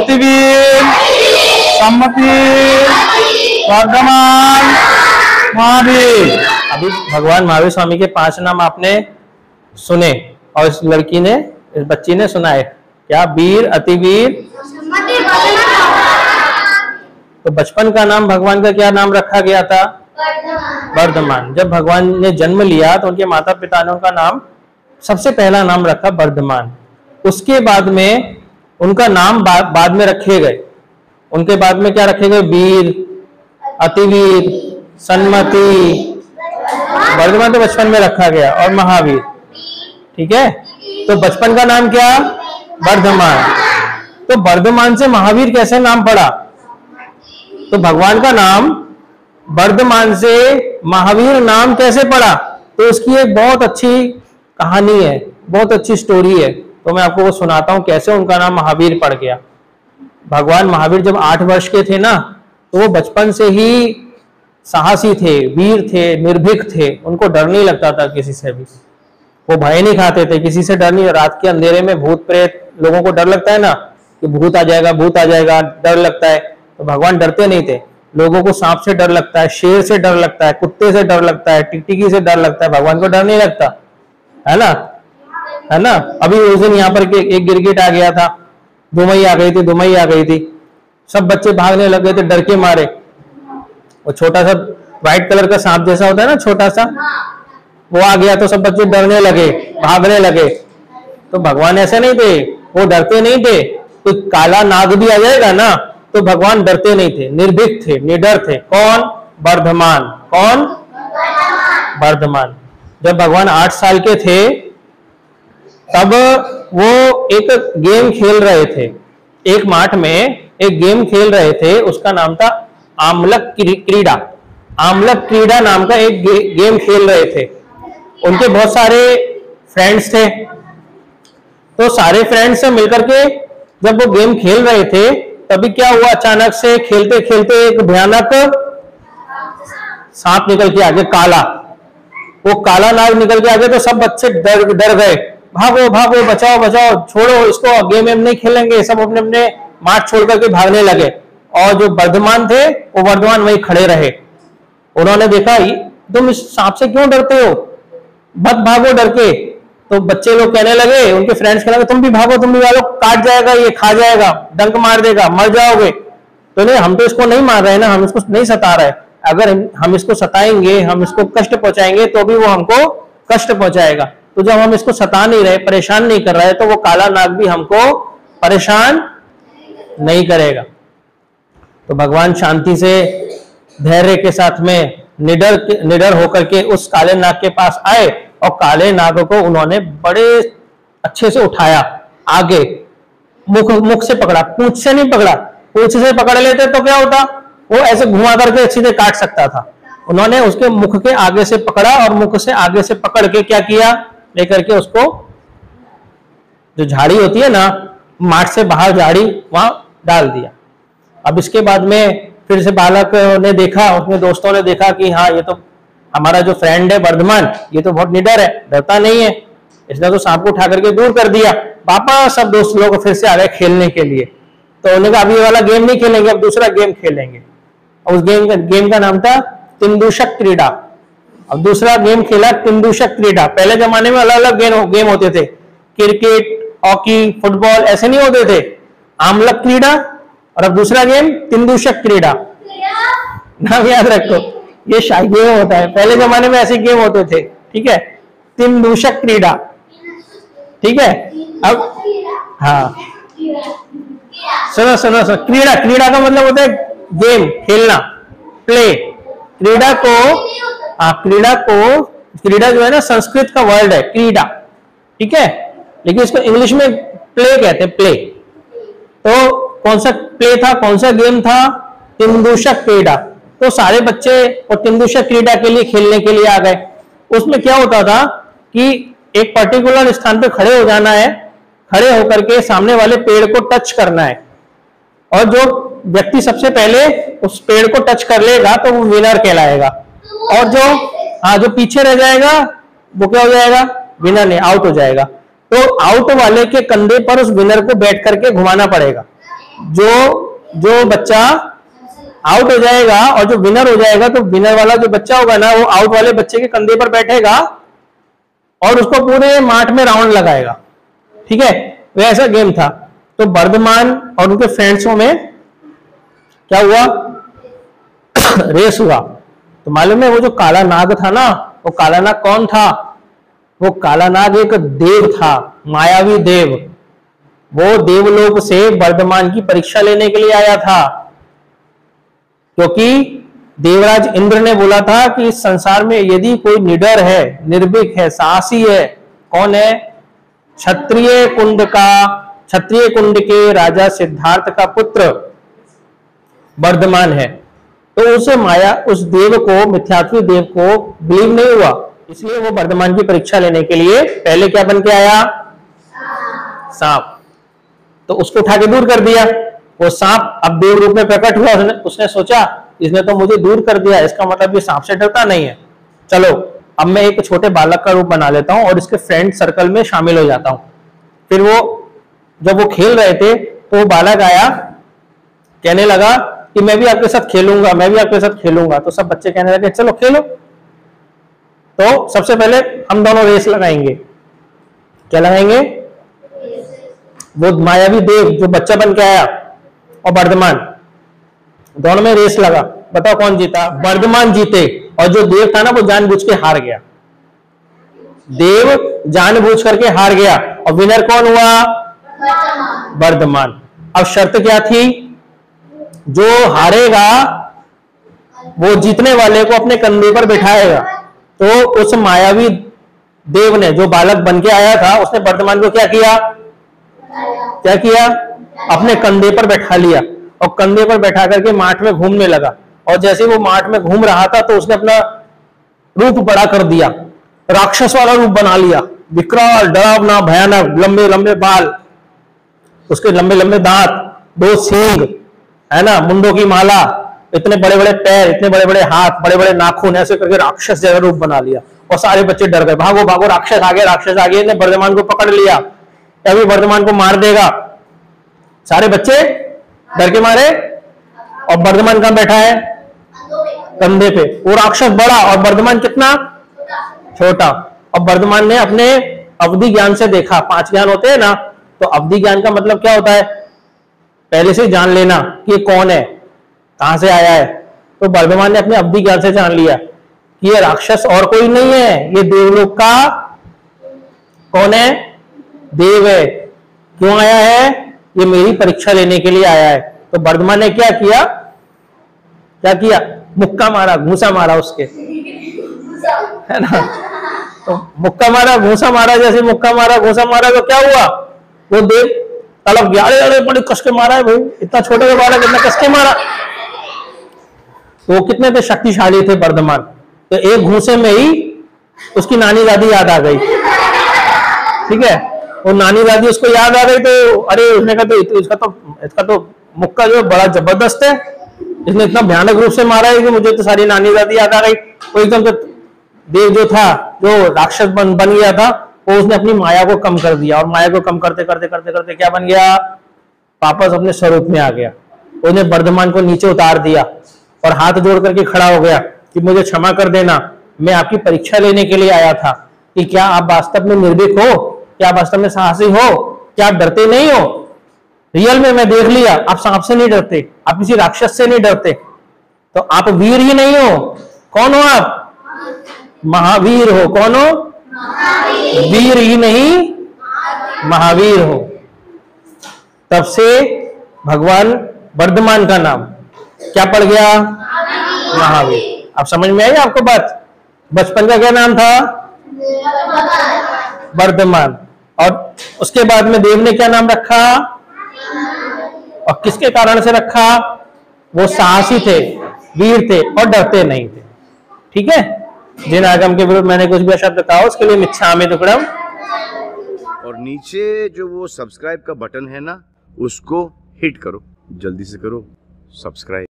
अतिवीर, सम्मति, वर्धमान, महावीर। अभी भगवान महावीर स्वामी के 5 नाम आपने सुने और इस लड़की ने, इस बच्ची ने सुना है क्या? वीर, अतिवीर। तो बचपन का नाम भगवान का क्या नाम रखा गया था? वर्धमान। जब भगवान ने जन्म लिया तो उनके माता पिता ने उनका नाम, सबसे पहला नाम रखा वर्धमान। उसके बाद में उनका नाम बाद में रखे गए। उनके बाद में क्या रखे गए? वीर, अतिवीर, सन्मति। वर्धमान तो बचपन में रखा गया, और महावीर। ठीक है, तो बचपन का नाम क्या? वर्धमान। तो वर्धमान से महावीर कैसे नाम पड़ा? तो भगवान का नाम वर्धमान से महावीर नाम कैसे पड़ा? तो उसकी एक बहुत अच्छी कहानी है, बहुत अच्छी स्टोरी है। तो मैं आपको वो सुनाता हूं कैसे उनका नाम महावीर पड़ गया। भगवान महावीर जब 8 वर्ष के थे ना, तो वो बचपन से ही साहसी थे, वीर थे, निर्भीक थे। उनको डर नहीं लगता था किसी से भी। वो भय नहीं खाते थे, किसी से डर नहीं। रात के अंधेरे में भूत प्रेत, लोगों को डर लगता है ना कि भूत आ जाएगा, भूत आ जाएगा, डर लगता है। तो भगवान डरते नहीं थे। लोगों को सांप से डर लगता है, शेर से डर लगता है, कुत्ते से डर लगता है, टिकटिकी से डर लगता है। भगवान को डर नहीं लगता है ना, है ना। अभी उस दिन यहाँ पर एक गिरगिट आ गया था, दुमई आ गई थी, दुमई आ गई थी। सब बच्चे भागने लग गए थे डर के मारे। वो छोटा सा व्हाइट कलर का सांप जैसा होता है ना, छोटा सा, वो आ गया तो सब बच्चे डरने लगे, भागने लगे। तो भगवान ऐसे नहीं थे, वो डरते नहीं थे। तो काला नाग भी आ जाएगा ना, तो भगवान डरते नहीं थे, निर्भीक थे, निडर थे। कौन? वर्धमान। कौन? वर्धमान। जब भगवान 8 साल के थे, तब वो एक गेम खेल रहे थे। एक माठ में एक गेम खेल रहे थे, उसका नाम था आमलक क्रीड़ा। आमलक क्रीड़ा नाम का एक गेम खेल रहे थे। उनके बहुत सारे फ्रेंड्स थे। तो सारे फ्रेंड्स से मिलकर के जब वो गेम खेल रहे थे, तभी क्या हुआ? अचानक से खेलते खेलते एक भयानक सांप निकल के आगे, काला, वो काला नाग निकल के आगे। तो सब बच्चे डर गए, भागो भागो, बचाओ बचाओ, छोड़ो इसको, गेम एम नहीं खेलेंगे। सब अपने अपने माठ छोड़ करके भागने लगे। और जो वर्धमान थे, वो वर्धमान वहीं खड़े रहे। उन्होंने देखा, तुम इस सांप से क्यों डरते हो, मत भागो डर के। तो बच्चे लोग कहने लगे, उनके फ्रेंड्स कहने लगे, तुम भी भागो, तुम भी भागो, काट जाएगा, ये खा जाएगा, डंक मार देगा, मर जाओगे। तो नहीं, हम तो इसको नहीं मार रहे ना, हम इसको नहीं सता रहे। अगर हम इसको सताएंगे, हम इसको कष्ट पहुंचाएंगे, तो भी वो हमको कष्ट पहुंचाएगा। तो जब हम इसको सता नहीं रहे, परेशान नहीं कर रहे, तो वो काला नाग भी हमको परेशान नहीं करेगा। तो भगवान शांति से, धैर्य के साथ में, निडर होकर के उस काले नाग के पास आए, और काले नाग को उन्होंने बड़े अच्छे से उठाया, आगे मुख से पकड़ा, पूंछ से नहीं पकड़ा। पूंछ से पकड़ लेते तो क्या होता? वो ऐसे घुमा करके सीधे काट सकता था। उन्होंने उसके मुख के आगे से पकड़ा, और मुख से आगे से पकड़ के क्या किया? लेकर के उसको, जो झाड़ी होती है ना, माठ से बाहर झाड़ी, वहां डाल दिया। अब इसके बाद में फिर से बालक ने देखा, उसमें दोस्तों ने देखा कि हाँ, ये तो हमारा जो फ्रेंड है वर्धमान, ये तो बहुत निडर है, डरता नहीं है, इसने तो सांप को उठा करके दूर कर दिया। पापा सब दोस्त लोग फिर से आ गए खेलने के लिए। तो उन्होंने कहा, अब ये वाला गेम नहीं खेलेंगे, अब दूसरा गेम खेलेंगे। और उस गेम का नाम था तिंदुशक क्रीड़ा। अब दूसरा गेम खेला तिंदुशक क्रीड़ा। पहले जमाने में अलग अलग गेम होते थे, क्रिकेट, हॉकी, फुटबॉल, ऐसे नहीं होते थे। आमलक क्रीड़ा, और अब दूसरा गेम तिंदुशक क्रीड़ा। नाम याद रखो, ये शाही गेम होता है। पहले जमाने में ऐसे गेम होते थे, ठीक है। तिंदुशक क्रीड़ा, ठीक है। अब हाँ, सुनो सुनो सुनो, क्रीड़ा, क्रीड़ा का मतलब होता है गेम, खेलना, प्ले। क्रीड़ा को क्रीड़ा जो है ना, संस्कृत का वर्ड है क्रीड़ा, ठीक है। लेकिन इसको इंग्लिश में प्ले कहते हैं, प्ले। तो कौन सा प्ले था, कौन सा गेम था? तिंदुशक क्रीड़ा। तो सारे बच्चे और तिंदुशक क्रीड़ा के लिए खेलने के लिए आ गए। उसमें क्या होता था कि एक पर्टिकुलर स्थान पे खड़े हो जाना है, खड़े होकर के सामने वाले पेड़ को टच करना है, और जो व्यक्ति सबसे पहले उस पेड़ को टच कर लेगा तो वो विनर कहलाएगा। और जो पीछे रह जाएगा वो क्या हो जाएगा? विनर नहीं, आउट हो जाएगा। तो आउट वाले के कंधे पर उस विनर को बैठ करके घुमाना पड़ेगा। जो जो बच्चा आउट हो जाएगा और जो विनर हो जाएगा, तो विनर वाला जो बच्चा होगा ना, वो आउट वाले बच्चे के कंधे पर बैठेगा और उसको पूरे माठ में राउंड लगाएगा। ठीक है, वैसा गेम था। तो वर्धमान और उनके फ्रेंड्सों में क्या हुआ, रेस हुआ। तो मालूम है वो जो काला नाग था ना, वो काला नाग कौन था? वो काला नाग एक देव था, मायावी देव। वो देवलोक से वर्धमान की परीक्षा लेने के लिए आया था, क्योंकि देवराज इंद्र ने बोला था कि इस संसार में यदि कोई निडर है, निर्भीक है, साहसी है, कौन है? क्षत्रिय कुंड के राजा सिद्धार्थ का पुत्र वर्धमान है। तो उस देव को, मिथ्यात्वी देव को बिलीव नहीं हुआ, इसलिए वो वर्धमान की परीक्षा लेने के लिए पहले क्या बन के आया? सांप। तो उसको उठा के दूर कर दिया। वो सांप अब देव रूप में प्रकट हुआ। उसने सोचा इसने तो मुझे दूर कर दिया, इसका मतलब ये सांप से डरता नहीं है, चलो अब मैं एक छोटे बालक का रूप बना लेता हूं और इसके फ्रेंड सर्कल में शामिल हो जाता हूं। फिर जब वो खेल रहे थे तो वो बालक आया, कहने लगा कि मैं भी आपके साथ खेलूंगा, मैं भी आपके साथ खेलूंगा। तो सब बच्चे कहने लगे चलो खेलो। तो सबसे पहले हम दोनों रेस लगाएंगे। क्या लगाएंगे? वो मायावी देव जो बच्चा बन के आया और वर्धमान, दोनों में रेस लगा। बताओ कौन जीता? वर्धमान जीते। और जो देव था ना, वो जानबूझ के हार गया। देव जानबूझ करके हार गया और विनर कौन हुआ? वर्धमान। अब शर्त क्या थी? जो हारेगा वो जीतने वाले को अपने कंधे पर बिठाएगा। तो उस मायावी देव ने, जो बालक बन के आया था, उसने वर्धमान को क्या किया? अपने कंधे पर बैठा लिया और कंधे पर बैठा करके माठ में घूमने लगा। और जैसे वो माठ में घूम रहा था तो उसने अपना रूप बड़ा कर दिया, राक्षस वाला रूप बना लिया, विकराल, डरावना, भयानक, लंबे लंबे बाल, उसके लंबे लंबे दांत, 2 सींग, है ना, मुंडों की माला, इतने बड़े बड़े पैर, इतने बड़े बड़े हाथ, बड़े बड़े नाखून, ऐसे करके राक्षस जैसा रूप बना लिया। और सारे बच्चे डर गए, भागो भागो, राक्षस आ गया, राक्षस आ गया। ने वर्धमान को पकड़ लिया, अभी वर्धमान को मार देगा। सारे बच्चे डर के मारे। और वर्धमान कहां बैठा है? कंधे पे। वो राक्षस बड़ा और वर्धमान कितना? छोटा। और वर्धमान ने अपने अवधि ज्ञान से देखा, 5 ज्ञान होते हैं ना, तो अवधि ज्ञान का मतलब क्या होता है? पहले से जान लेना कि ये कौन है, कहां से आया है। तो वर्धमान ने अपने अवधि ज्ञान से जान लिया कि ये राक्षस और कोई नहीं है, ये देवलोक का कौन है? देव है। क्यों आया है? ये मेरी परीक्षा लेने के लिए आया है। तो वर्धमान ने क्या किया? मुक्का मारा, घूसा मारा उसके, है ना। तो मुक्का मारा, घूसा मारा, जैसे मुक्का मारा, घूसा मारा, तो क्या हुआ? वो देव तलब गया, अरे अरे बड़े कस के मारा है भाई, इतना छोटे का बालक इतना कस के मारा। तो वो कितने थे? शक्तिशाली थे वर्धमान। तो एक घूसे में ही उसकी नानी दादी याद आ गई। ठीक है, वो नानी दादी उसको याद आ गई। तो अरे उसने कहा तो इसका तो मुक्का जो बड़ा जबरदस्त है, इसने इतना भयानक रूप से मारा है कि मुझे तो सारी नानी दादी याद आ गई। वो एकदम से देव जो था, जो राक्षस बन गया था, वो उसने अपनी माया को कम कर दिया। और माया को कम करते करते करते करते क्या बन गया? वापस अपने स्वरूप में आ गया। उसने वर्धमान को नीचे उतार दिया और हाथ जोड़ करके खड़ा हो गया कि मुझे क्षमा कर देना, मैं आपकी परीक्षा लेने के लिए आया था कि क्या आप वास्तव में निर्भीक हो, क्या आप वास्तव में साहसी हो, क्या आप डरते नहीं हो? रियल में मैं देख लिया, आप सांप से नहीं डरते, आप किसी राक्षस से नहीं डरते, तो आप वीर ही नहीं हो। कौन हो आप? महावीर हो। कौन हो? वीर ही नहीं, महावीर हो। तब से भगवान वर्धमान का नाम क्या पड़ गया? महावीर। अब समझ में आई आपको बात? बचपन का क्या नाम था? वर्धमान। और उसके बाद में देव ने क्या नाम रखा? और किसके कारण से रखा? वो साहसी थे, वीर थे और डरते नहीं थे। ठीक है, जिन आगम के विरुद्ध मैंने कुछ भी शब्द कहा उसके लिए मिच्छामि दुक्कडम। और नीचे जो वो सब्सक्राइब का बटन है ना, उसको हिट करो, जल्दी से करो सब्सक्राइब।